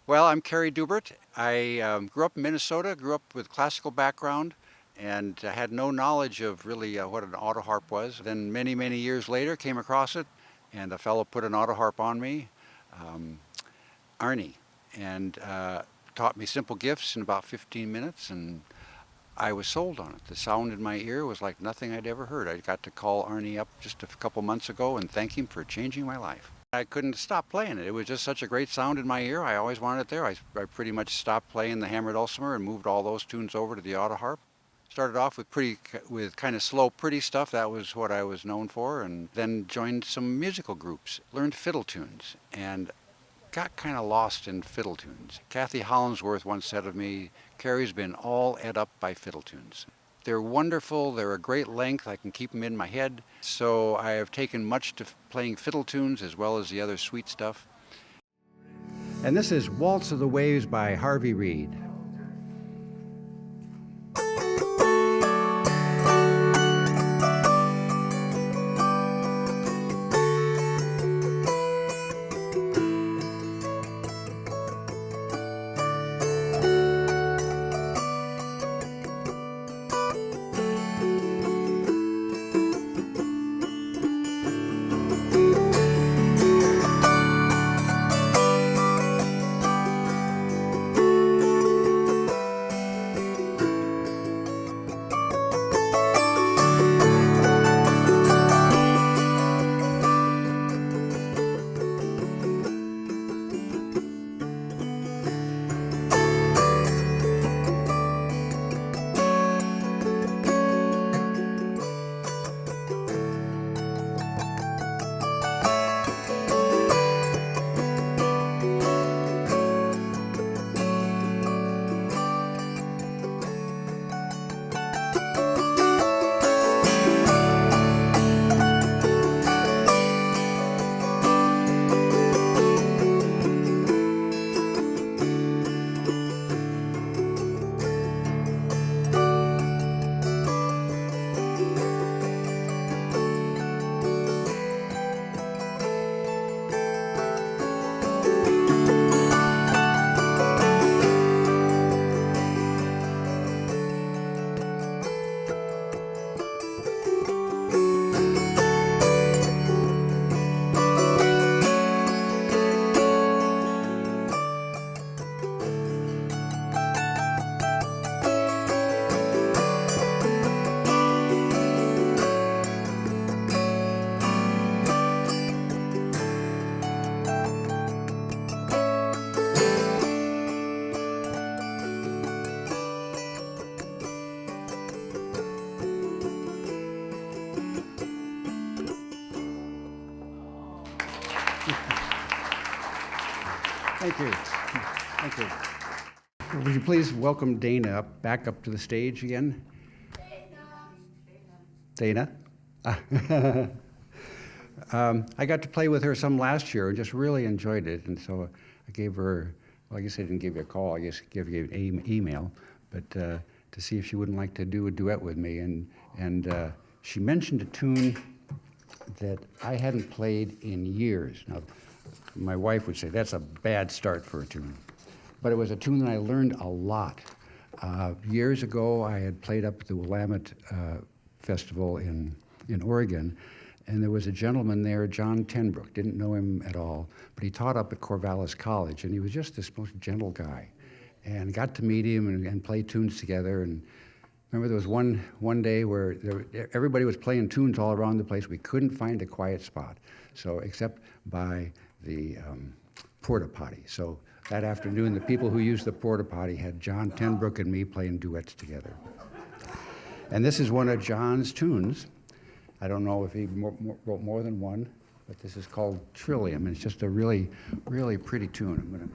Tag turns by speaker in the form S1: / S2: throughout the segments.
S1: Well, I'm Carey Dubbert. I grew up in Minnesota, grew up with classical background, and had no knowledge of really what an autoharp was. Then many, many years later came across it, and a fellow put an autoharp on me, um, Arnie, and taught me simple gifts in about 15 minutes, and I was sold on it. The sound in my ear was like nothing I'd ever heard. I got to call Arnie up just a couple months ago and thank him for changing my life. I couldn't stop playing it. It was just such a great sound in my ear. I always wanted it there. I pretty much stopped playing the hammered dulcimer and moved all those tunes over to the Autoharp. Started off with kind of slow, pretty stuff. That was what I was known for, and then joined some musical groups. Learned fiddle tunes and got kind of lost in fiddle tunes. Kathy Hollingsworth once said of me, "Carey's been all ed up by fiddle tunes." They're wonderful, they're a great length, I can keep them in my head, so I have taken much to playing fiddle tunes as well as the other sweet stuff. And this is Waltz of the Waves by Harvey Reid. Thank you. Thank you. Would you please welcome Dana back up to the stage again? Dana? I got to play with her some last year and just really enjoyed it. And so I gave her, well, I guess I didn't give you a call, I guess I gave you an email, but to see if she wouldn't like to do a duet with me. And she mentioned a tune that I hadn't played in years. Now, my wife would say, that's a bad start for a tune. But it was a tune that I learned a lot. Years ago, I had played up at the Willamette Festival in Oregon, and there was a gentleman there, John Tenbrook, didn't know him at all, but he taught up at Corvallis College, and he was just this most gentle guy. And got to meet him and play tunes together. And remember there was one day where everybody was playing tunes all around the place. We couldn't find a quiet spot, so except by the porta potty. So that afternoon, the people who used the porta potty had John Tenbrook and me playing duets together. And this is one of John's tunes. I don't know if he wrote more than one, but this is called Trillium, and it's just a really, really pretty tune. I'm gonna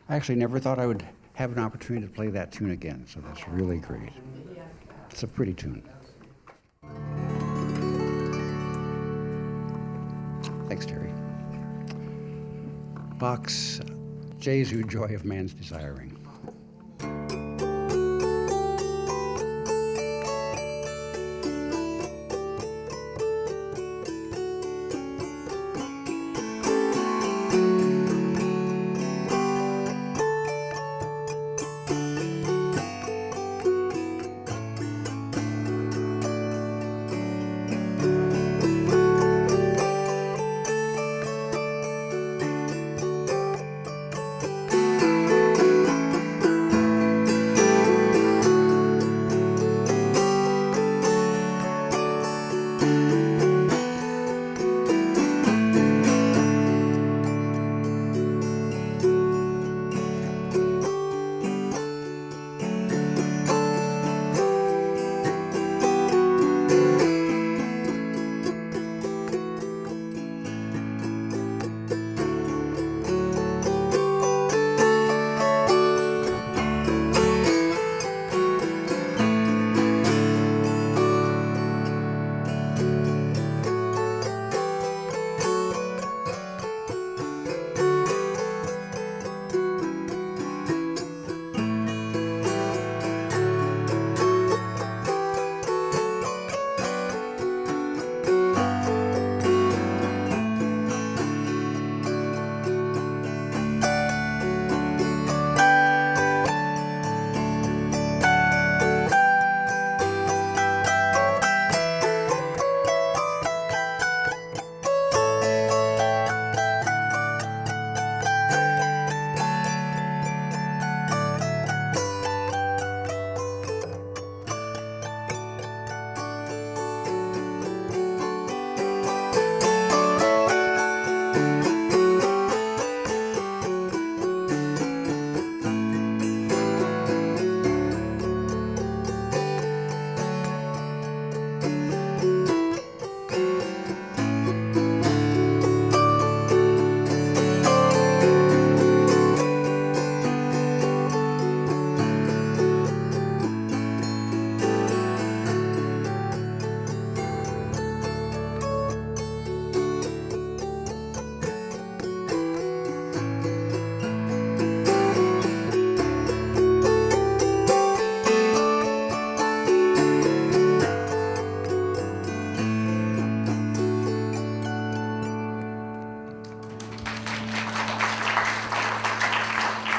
S1: I actually never thought I would have an opportunity to play that tune again, so that's really great. It's a pretty tune. Thanks, Terry. Bach's Jesu, Joy of Man's Desiring.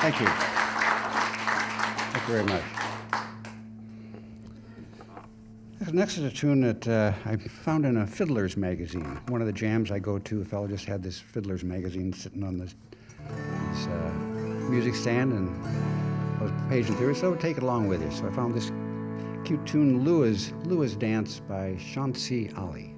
S1: Thank you. Thank you very much. Next is a tune that I found in a Fiddler's magazine. One of the jams I go to, a fellow just had this Fiddler's magazine sitting on this music stand, and I was paging through it, so take it along with you. So I found this cute tune, Lua's Dance by Shansi Ali.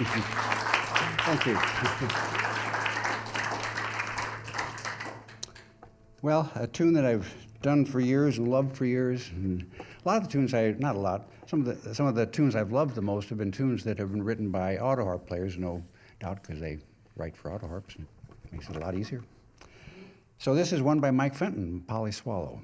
S1: Thank you. Well, a tune that I've done for years and loved for years, and a lot of the tunes not a lot, some of the tunes I've loved the most have been tunes that have been written by Autoharp players, no doubt, because they write for Autoharps and it makes it a lot easier. So this is one by Mike Fenton, Polly Swallow.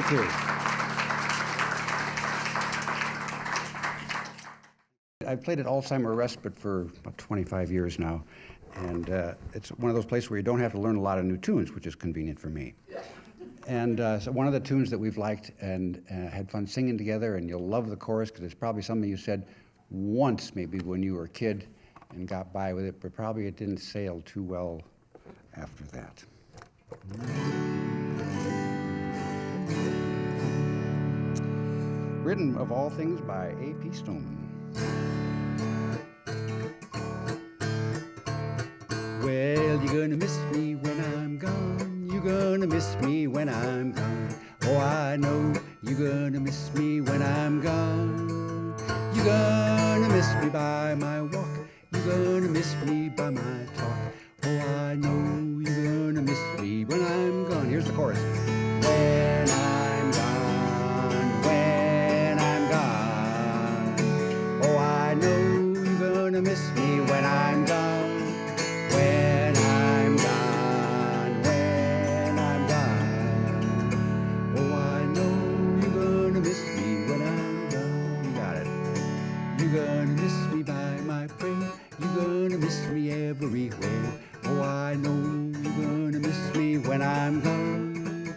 S1: Thank you. I've played at Alzheimer's Respite for about 25 years now, and it's one of those places where you don't have to learn a lot of new tunes, which is convenient for me. And so one of the tunes that we've liked and had fun singing together, and you'll love the chorus because it's probably something you said once maybe when you were a kid and got by with it, but probably it didn't sail too well after that. Written, of all things, by A.P. Stone. Well, you're gonna miss me when I'm gone. You're gonna miss me when I'm gone. Oh, I know you're gonna miss me when I'm gone. You're gonna miss me by my walk. You're gonna miss me by my talk. Oh, I know you're gonna miss me when gonna miss me when I'm gone, when I'm gone, when I'm gone. Oh, I know you're gonna miss me when I'm gone. You got it. You're gonna miss me by my prayer. You're gonna miss me everywhere. Oh, I know you're gonna miss me when I'm gone.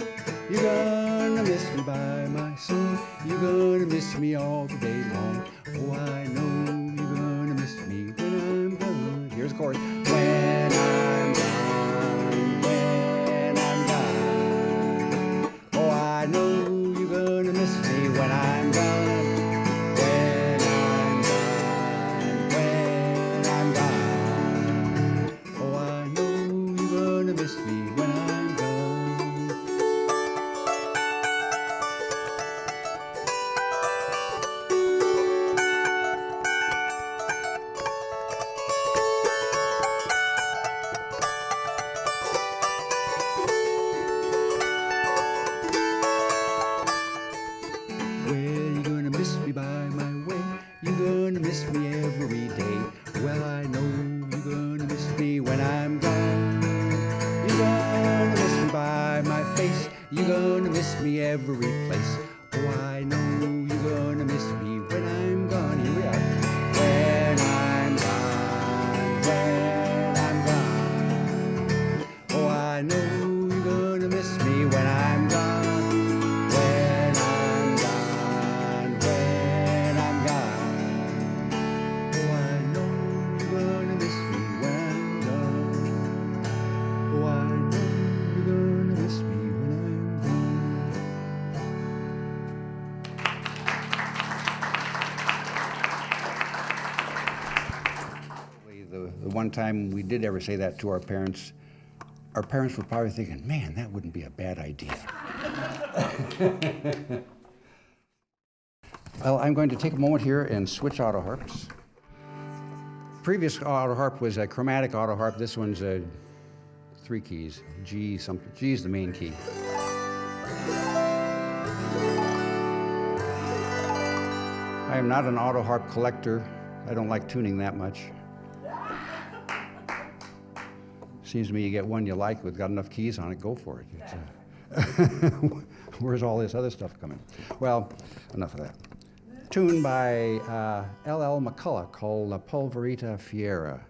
S1: You're gonna miss me by my soul. You're gonna miss me all the day long. Oh, I know you're gonna miss me when I'm gone. Here's the chorus. When I'm gone, when I'm gone. Oh, I know you're gonna miss me when I'm gone. When I'm gone, when I'm gone. Oh, I know you're gonna miss me when I'm gone. Every place. Oh, I know you're gonna miss me when I'm gone. Here we are. When I'm gone, when I'm gone. Oh, I know you're gonna miss me when I'm gone. When I'm gone, when I'm gone. Oh, I know you're gonna miss me when I'm gone. Oh, I know you're gonna miss me when I'm gone. The one time we did ever say that to our parents were probably thinking, man, that wouldn't be a bad idea. Well, I'm going to take a moment here and switch autoharps. Previous autoharp was a chromatic autoharp. This one's a 3 keys. G something. G is the main key. I am not an autoharp collector. I don't like tuning that much. Seems to me you get one you like with got enough keys on it, go for it. Where's all this other stuff coming? Well, enough of that. Tune by L.L. McCullough called Polverita Fiera.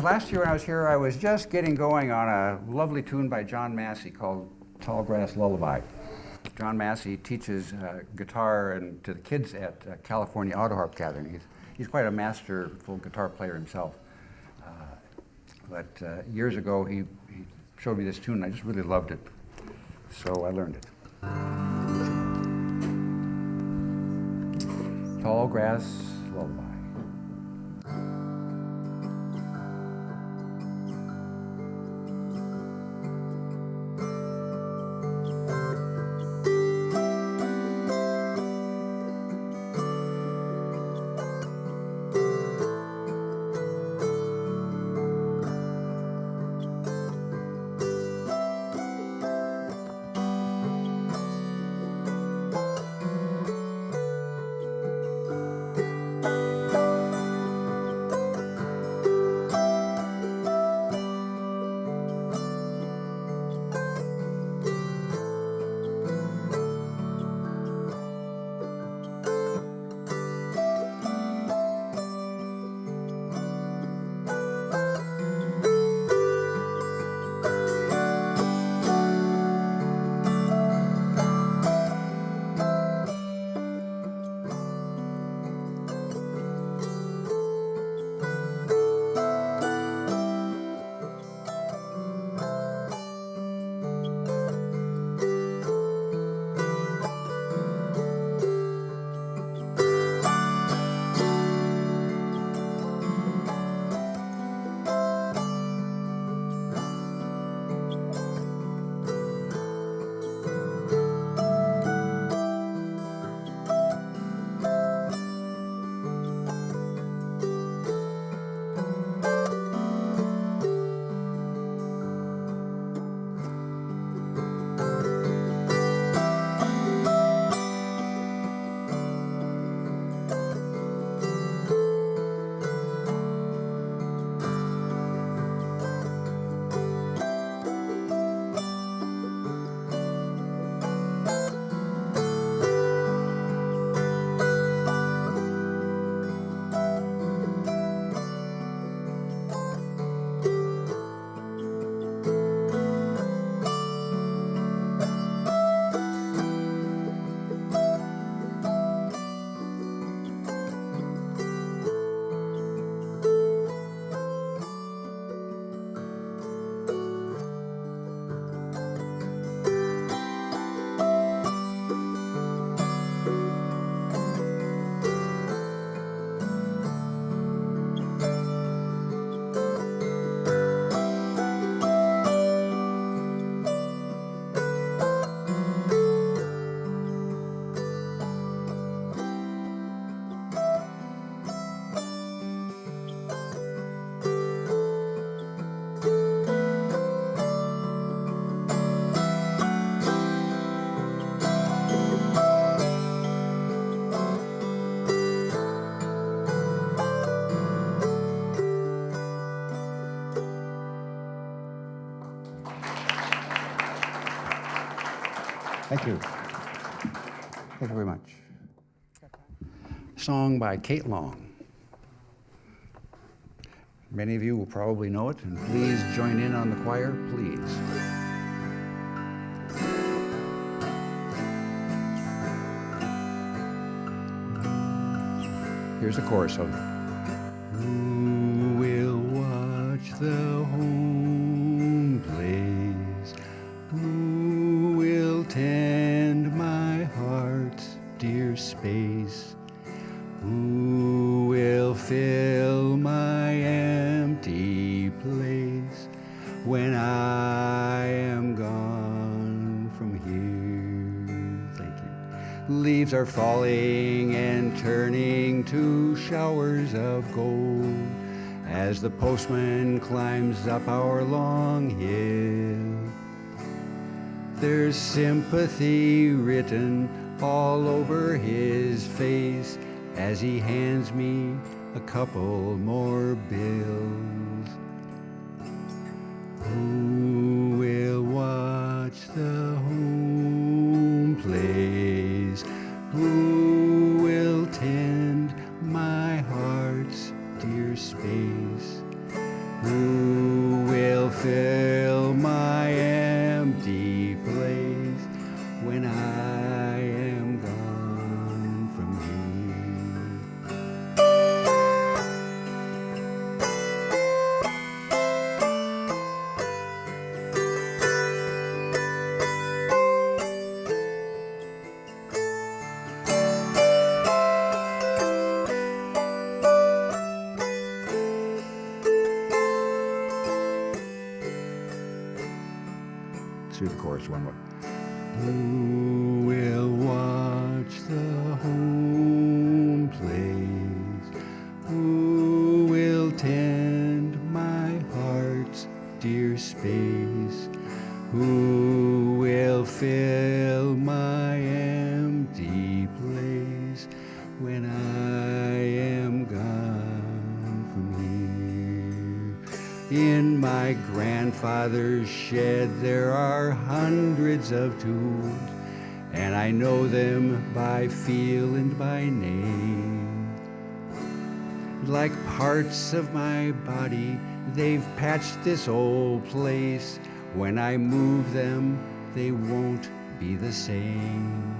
S1: Last year when I was here, I was just getting going on a lovely tune by John Massey called Tallgrass Lullaby. John Massey teaches guitar to the kids at California Autoharp Gathering. he's quite a masterful guitar player himself. But years ago, he showed me this tune, and I just really loved it. So I learned it. Tallgrass Lullaby. Thank you. Thank you very much. Song by Kate Long. Many of you will probably know it, and please join in on the choir, please. Here's the chorus of it. Who will watch the home place? Who will tend my heart's dear space? Who will fill my empty place when I am gone from here? Thank you. Leaves are falling and turning to showers of gold as the postman climbs up our long hill. There's sympathy written all over his face as he hands me a couple more bills. Who will watch the home place? Who will tend my heart's dear space? Who will fill my empty place when I am gone from here? Let's do the chorus one more. Who will watch the home place? Who will tend my heart's dear space? Who will fill my empty place when I am gone from here? In my grandfather's shed there are hundreds of tools, and I know them by feel and by name. Like parts of my body, they've patched this old place. When I move them, they won't be the same.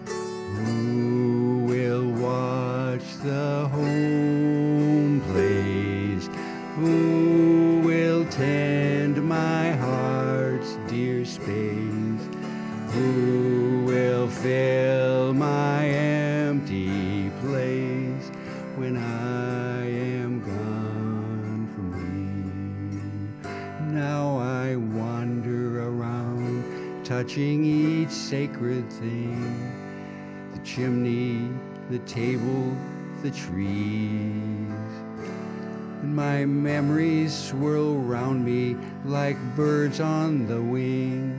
S1: Who will watch the home place? Who will tend my heart's dear space? Who will fill my empty place when I am gone from here? Now I wander around, touching each sacred thing, the chimney, the table, the trees. And my memories swirl round me like birds on the wing.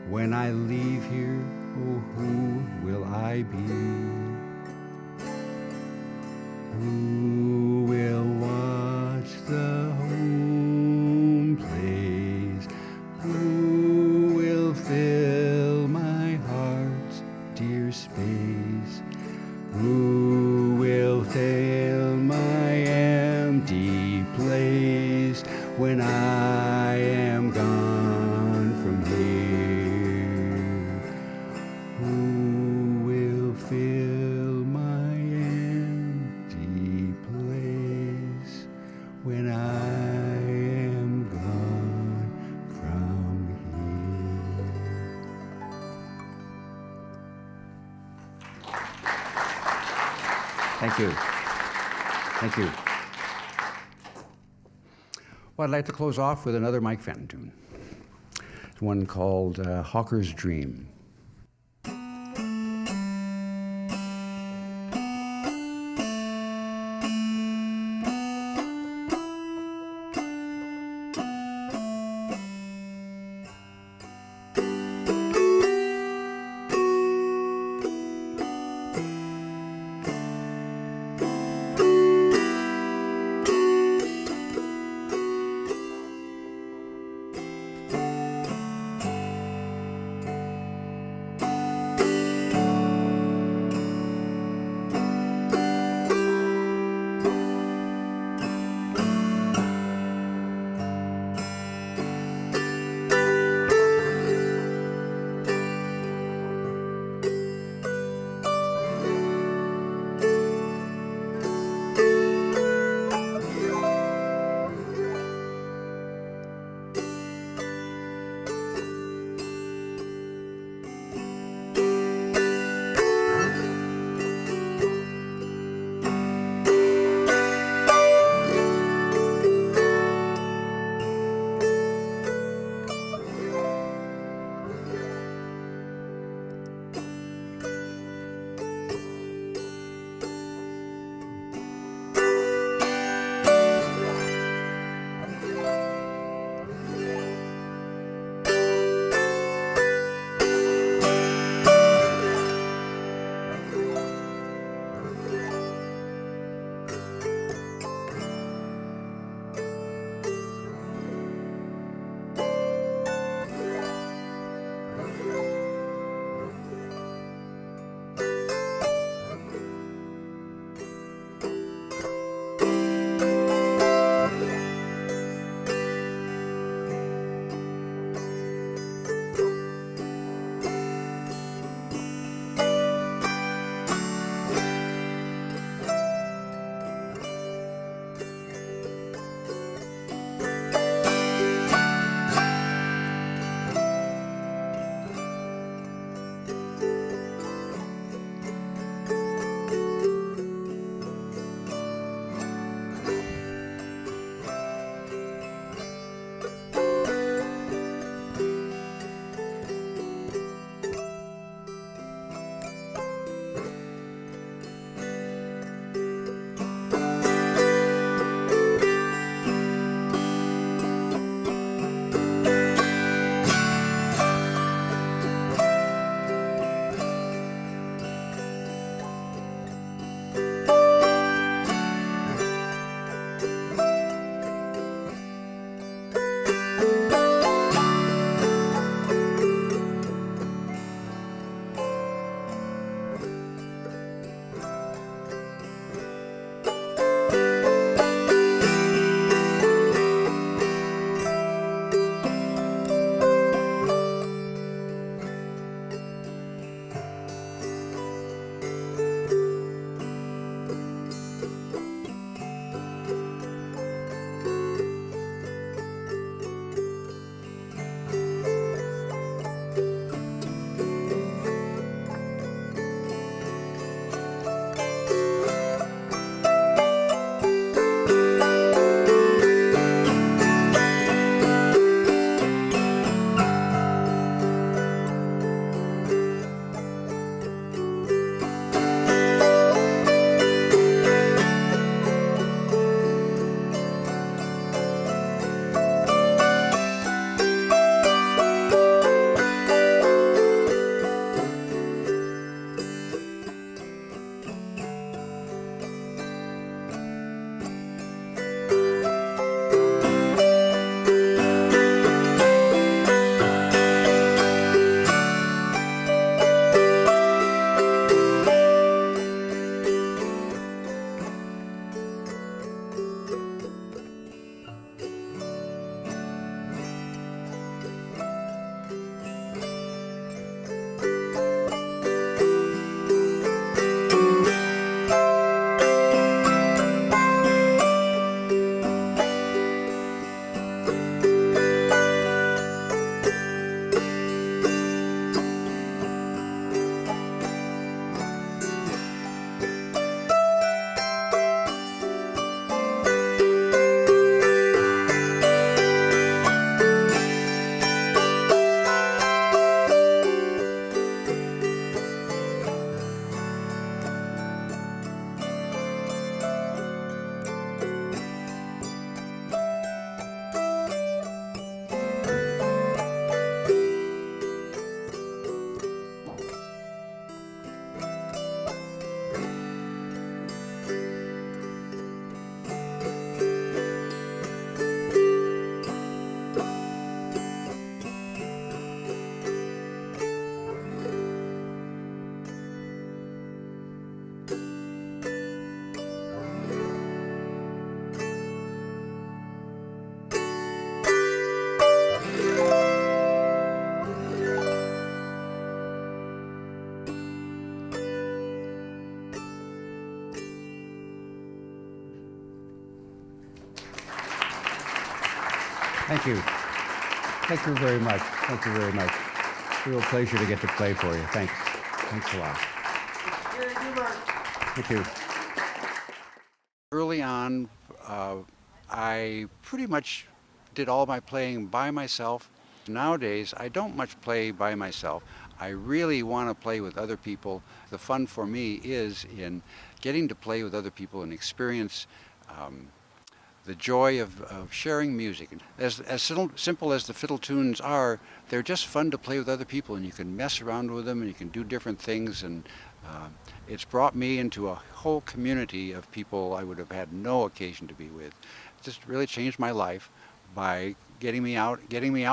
S1: When I leave here, oh, who will I be? Who will watch the home place? Who will fill my heart's dear space? Who will fill my empty place when I am gone from here? Who will fill my empty place when I am gone from here? Thank you. Thank you. Well, I'd like to close off with another Mike Fenton tune. It's one called Hawker's Dream. Thank you. Thank you very much. Thank you very much. Real pleasure to get to play for you. Thanks. Thanks a lot.
S2: Carey Dubbert.
S1: Thank you.
S3: Early on, I pretty much did all my playing by myself. Nowadays, I don't much play by myself. I really want to play with other people. The fun for me is in getting to play with other people and experience the joy of sharing music. As simple as the fiddle tunes are, they're just fun to play with other people, and you can mess around with them and you can do different things, and it's brought me into a whole community of people I would have had no occasion to be with. It just really changed my life by getting me out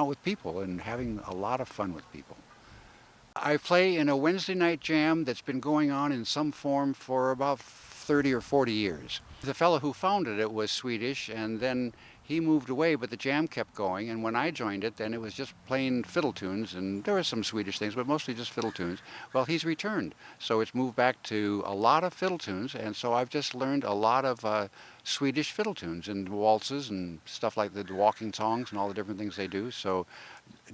S3: with people and having a lot of fun with people. I play in a Wednesday night jam that's been going on in some form for about 30 or 40 years. The fellow who founded it was Swedish, and then he moved away, but the jam kept going, and when I joined it, then it was just plain fiddle tunes, and there were some Swedish things, but mostly just fiddle tunes. Well, he's returned, so it's moved back to a lot of fiddle tunes, and so I've just learned a lot of Swedish fiddle tunes and waltzes and stuff like the walking songs and all the different things they do. So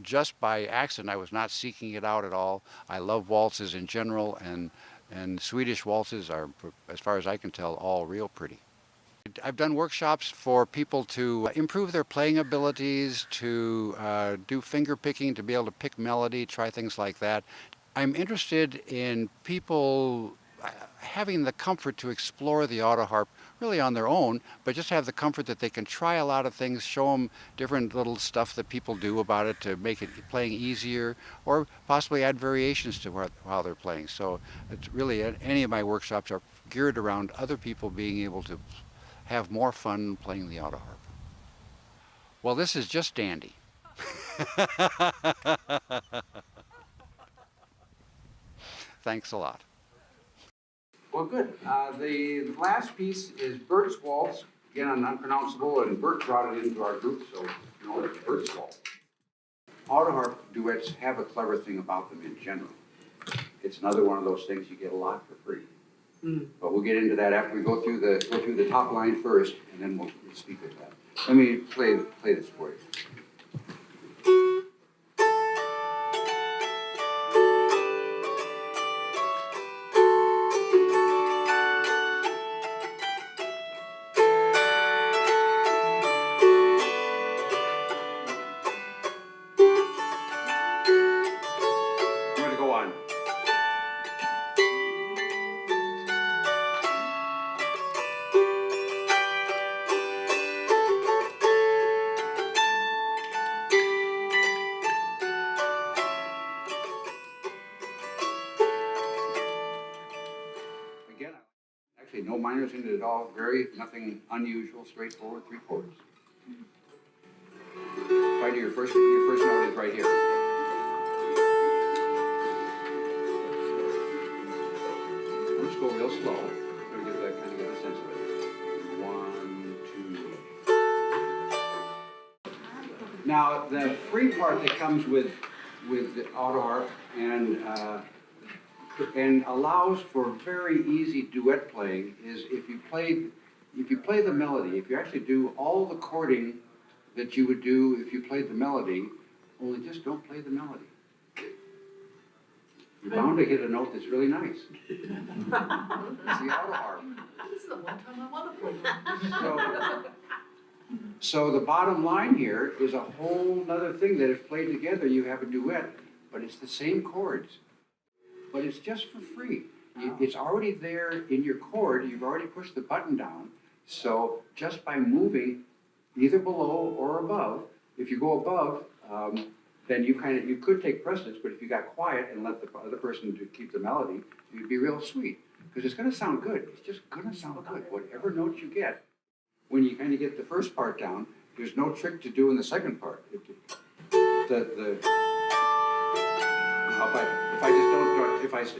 S3: just by accident, I was not seeking it out at all. I love waltzes in general, and Swedish waltzes are, as far as I can tell, all real pretty. I've done workshops for people to improve their playing abilities, to do finger picking, to be able to pick melody, try things like that. I'm interested in people having the comfort to explore the Autoharp really on their own, but just have the comfort that they can try a lot of things, show them different little stuff that people do about it to make it playing easier, or possibly add variations to how they're playing. So it's really, any of my workshops are geared around other people being able to have more fun playing the Autoharp. Well, this is just dandy. Thanks a lot. Well, good. The last piece is Bert's Waltz. Again, unpronounceable, and Bert brought it into our group, so you know it's Bert's Waltz. Autoharp duets have a clever thing about them in general. It's another one of those things you get a lot for free. But we'll get into that after we go through the top line first, and then we'll speak of that. Let me play this for you. I'm going to go on. Again, actually no minors in it at all, nothing unusual, straightforward, 3 chords. Try to your first note is right here. We'll just go real slow, so we get that kind of get a sense of it. 1, 2. Now the free part that comes with the Autoharp and allows for very easy duet playing is if you play the melody, if you actually do all the chording that you would do if you played the melody, only just don't play the melody. You're bound to hit a note that's really nice. It's the Autoharp.
S2: This is the one time I want to play.
S3: So the bottom line here is a whole other thing that if played together you have a duet, but it's the same chords. But it's just for free. It's already there in your chord. You've already pushed the button down. So just by moving either below or above, if you go above, then you could take precedence. But if you got quiet and let the other person keep the melody, you'd be real sweet because it's going to sound good. It's just going to sound good, whatever note you get. When you kind of get the first part down, there's no trick to doing the second part.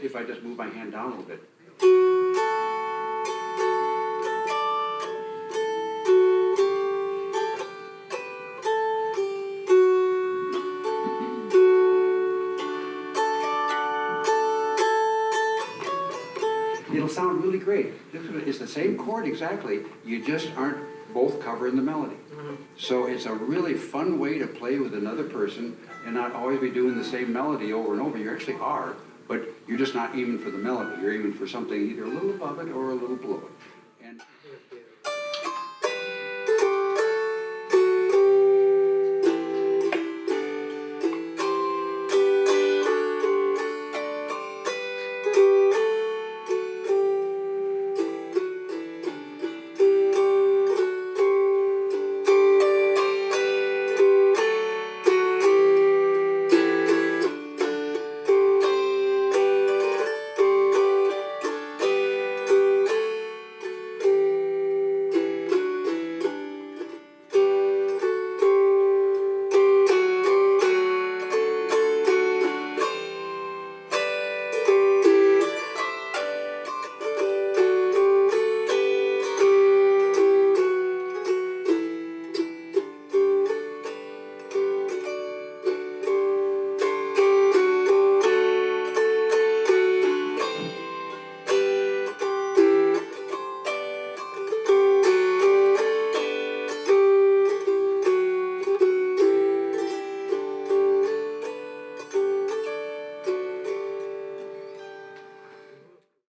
S3: If I just move my hand down a little bit. It'll sound really great. It's the same chord exactly. You just aren't both covering the melody. So it's a really fun way to play with another person and not always be doing the same melody over and over. You actually are, but you're just not aiming for the melody. You're aiming for something either a little above it or a little below it. And